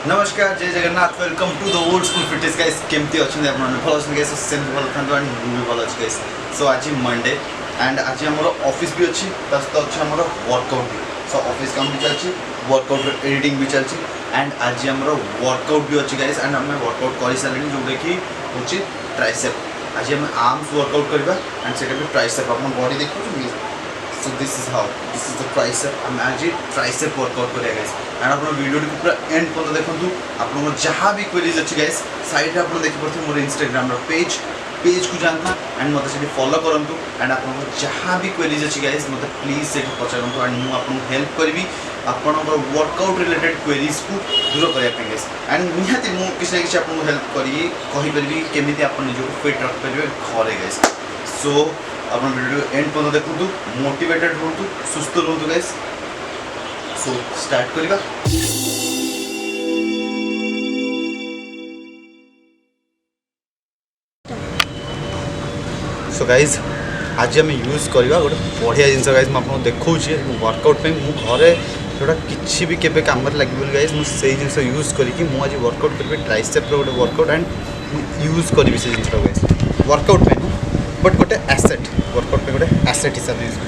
नमस्कार जय Jagannath welcome to the old school fitness guys केमती अच्छे आप भल अच्छे गाइस सेम भल था एंड भी भल अच्छे गाइस सो आज मंडे एंड आज आम ऑफिस भी अच्छी सहित अच्छे आम वर्कआउट भी सो ऑफिस काम भी चलती वर्कआउट एडिटिंग भी चलती एंड आज आम वर्कआउट भी अच्छी गाइस एंड आम वर्कआउट कर सारे जोटा कि हूँ ट्राइसेप आज आम आर्म्स वर्कआउट करवा एंड से ट्राइसेप आप बॉडी देखो so this is the tricep आम आज ट्राइसेप वर्कआउट करिया गाइस एंड आप वीडियो को पूरा एंड पर्यटन देखूँ आप जहाँ भी क्वेरीज अच्छी गाइस साइड आप देखिए मोर इंस्टाग्राम पेज को जानता एंड मतलब से फॉलो करूँ एंड आप जहाँ भी क्वेरीज अच्छी गाइस मतलब प्लीज से पचारतु एंड मुझे आपको हेल्प करी आपंकर वर्कआउट रिलेटेड क्वेरीज को दूर करने गाइस एंड निहाती मुझे किसी ना किसी आपको हेल्प करी केमी आप निजको फिट रखिपारे घरे गाइस सो आप वीडियो एंड पर्यटन देखूँ मोटिवेटेड रुहतु सुस्थ रुहतु गाइस सो स्टार्ट करिबा सो गाइज आज आम यूज करवा गोटे बढ़िया जिन गाइज मुझे देखा वर्कआउट पे घरे जोटा किसी भी केबे काम लगे गाइज मुझे जिन यूज करी आज वर्कआउट करी ट्राइसेप गोटे वर्कआउट एंड यूज करी से जिन गाइज वर्कआउट पे बट गोटे एसेट वर्कआउट पे गोटे एसेट हिसाब से यूज कर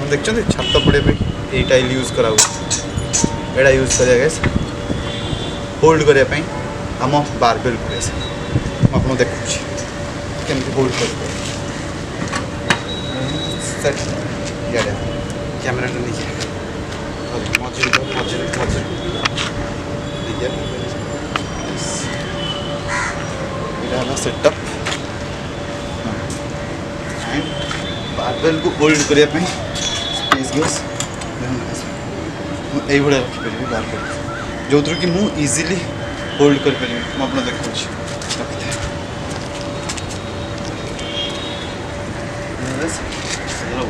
देखते छात पड़े यहीटा यूज करा एटा यूज करिया गाइस होल्ड करने आम बारबेल को गाइस आपको देखुची केमती होल्ड कर सेट कैमेरा देखिए मझे देखिए सेटअप एंड बारबेल को होल्ड करने गैस यही रखिपारि बारबेल जो कि मुझे इजिली होल्ड कर देखुची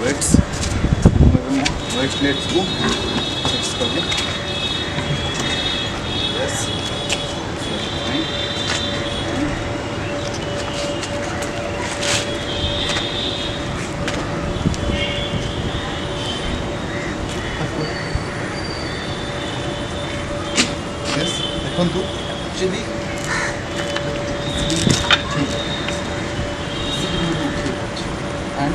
वेट्स वेट प्लेट्स को फिक्स कर दिया यस देखु एक्चुअली ठीक and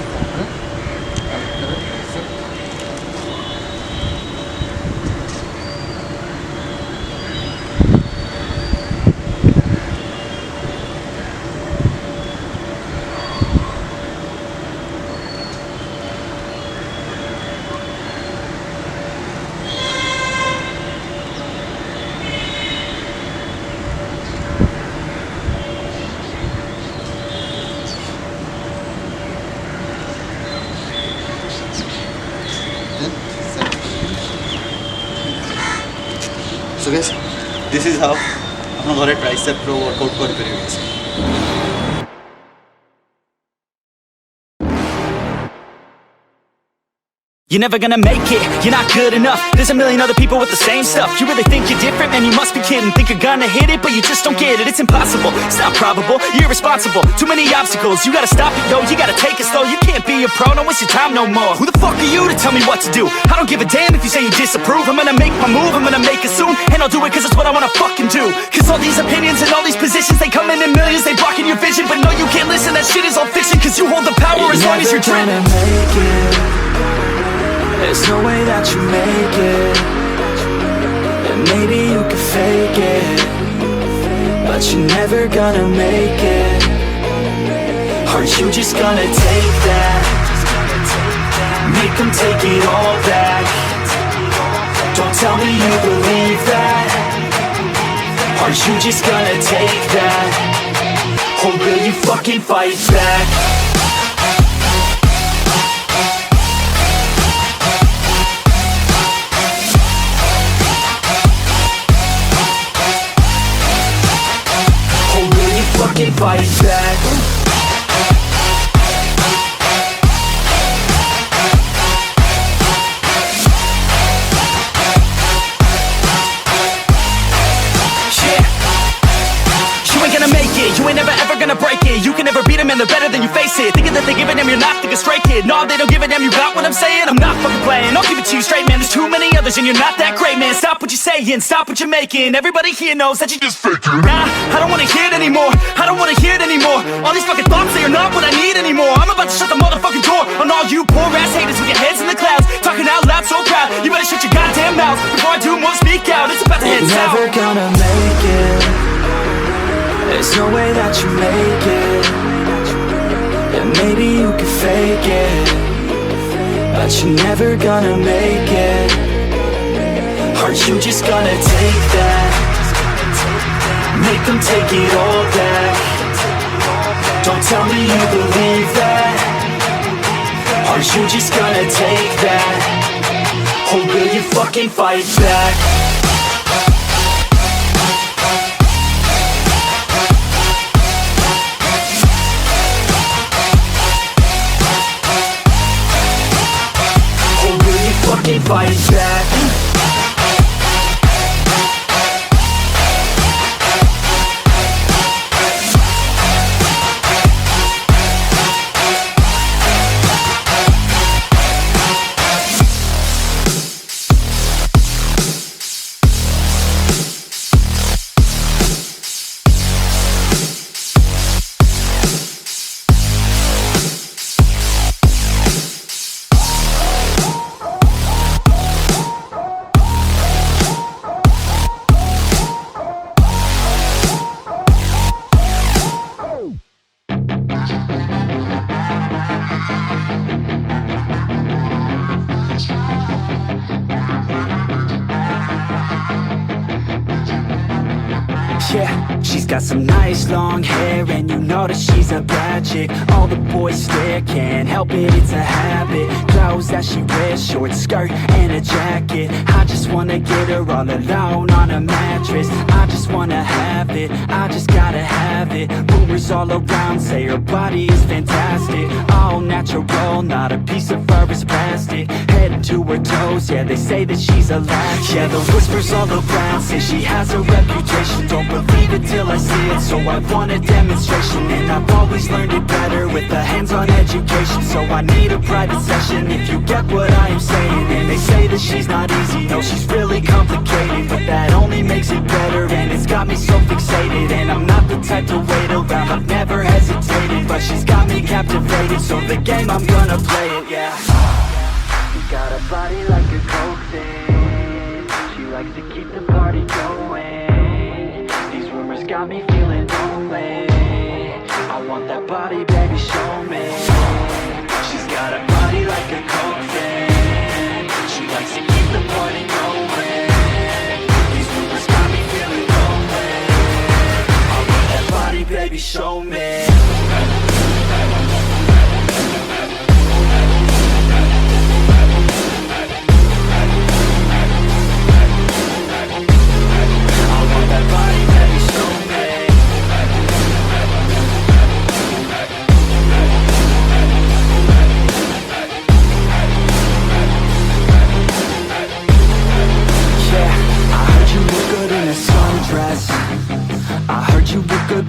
so guys this is how आप घरे ट्राइसेप रो वर्कआउट कर पारे You're never gonna make it, you're not good enough. There's a million other people with the same stuff. You really think you're different? Man, you must be kidding. Think you're gonna hit it, but you just don't get it. It's impossible, it's not probable, you're irresponsible. Too many obstacles, you gotta stop it, yo. You gotta take it slow, you can't be a pro. Don't waste your time no more. Who the fuck are you to tell me what to do? I don't give a damn if you say you disapprove. I'm gonna make my move, I'm gonna make it soon. And I'll do it cause it's what I wanna fucking do. Cause all these opinions and all these positions, they come in millions, they blocking your vision. But no, you can't listen, that shit is all fiction. Cause you hold the power as long as you're dreaming. There's no way that you make it. And maybe you can fake it, but you're never gonna make it. Are you just gonna take that? Make them take it all back. Don't tell me you believe that. Are you just gonna take that? Or will you fucking fight back? Fight back. You ain't never ever gonna break it. You can never beat them and they're better than you, face it. Thinking that they give a damn, you're not, think a straight kid. No, they don't give a damn, you got what I'm saying? I'm not fucking playing, I'll give it to you straight, man. There's too many other others and you're not that great, man. Stop what you're saying, stop what you're making. Everybody here knows that you just faking. Nah, I don't wanna hear it anymore, I don't wanna hear it anymore. All these fucking thoughts, they are not what I need anymore. I'm about to shut the motherfucking door on all you poor ass haters with your heads in the clouds, talking out loud so proud. You better shut your goddamn mouth before I do more speak out. It's about to head south. Never gonna make it. There's no way that you make it. And maybe you can fake it, but you're never gonna make it. Aren't you just gonna take that? Make them take it all back. Don't tell me you believe that. Aren't you just gonna take that? Or will you fucking fight back? Or will you fucking fight back? Yeah, she's got some nice long hair, and you know that she's a bad chick. All the boys stare, can't help it, it's a habit. Clothes that she wears, short skirt and a jacket. I just wanna get her all alone on a mattress. I just wanna have it, I just gotta have it. Rumors all around say her body is fantastic. All natural, not a piece of fur is plastic. Head to her toes, yeah, they say that she's a latch. Yeah, the whispers all around say she has a reputation. Don't believe it till I see it, so I want a demonstration. And I've always learned it better with a hands-on education. So I need a private session if you get what I am saying. And they say that she's not easy, no, she's really complicated, but that only makes it better, and it's got me so fixated. And I'm not the type to wait around, I've never hesitated, but she's got me captivated, so the game, I'm gonna play it, yeah. She got a body like a coke thing. She likes to keep the party going. These rumors got me feeling lonely. I want that body, baby, show me. She's got a body like a coke thing. She likes to keep the party going. These rumors got me feeling lonely. I want that body, baby, show me.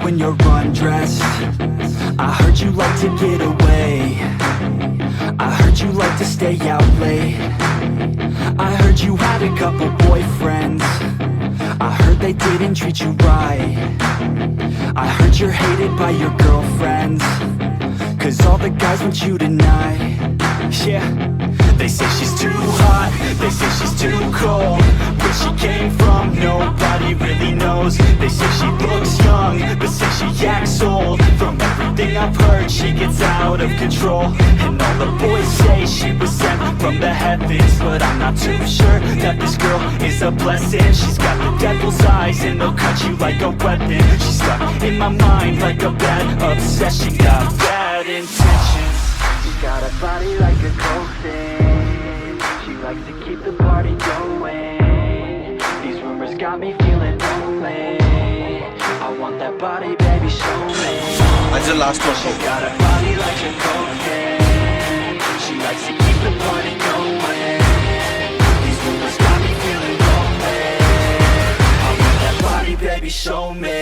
When you're undressed, I heard you like to get away. I heard you like to stay out late. I heard you had a couple boyfriends. I heard they didn't treat you right. I heard you're hated by your girlfriends, 'cause all the guys want you tonight. Yeah, they say she's too hot, they say she's too cold. Where she came from, nobody really knows. They say she looks young, but say she acts old. From everything I've heard, she gets out of control. And all the boys say she was sent from the heavens, but I'm not too sure that this girl is a blessing. She's got the devil's eyes and they'll cut you like a weapon. She's stuck in my mind like a bad obsession. Got bad intentions. She's got a body like a coke thing. She likes to keep the party going. These rumors got me feeling lonely. I want that body, baby, show me. That's the last one. She's got a body like a coke thing. She likes to keep the party going. These rumors got me feeling lonely. I want that body, baby, show me.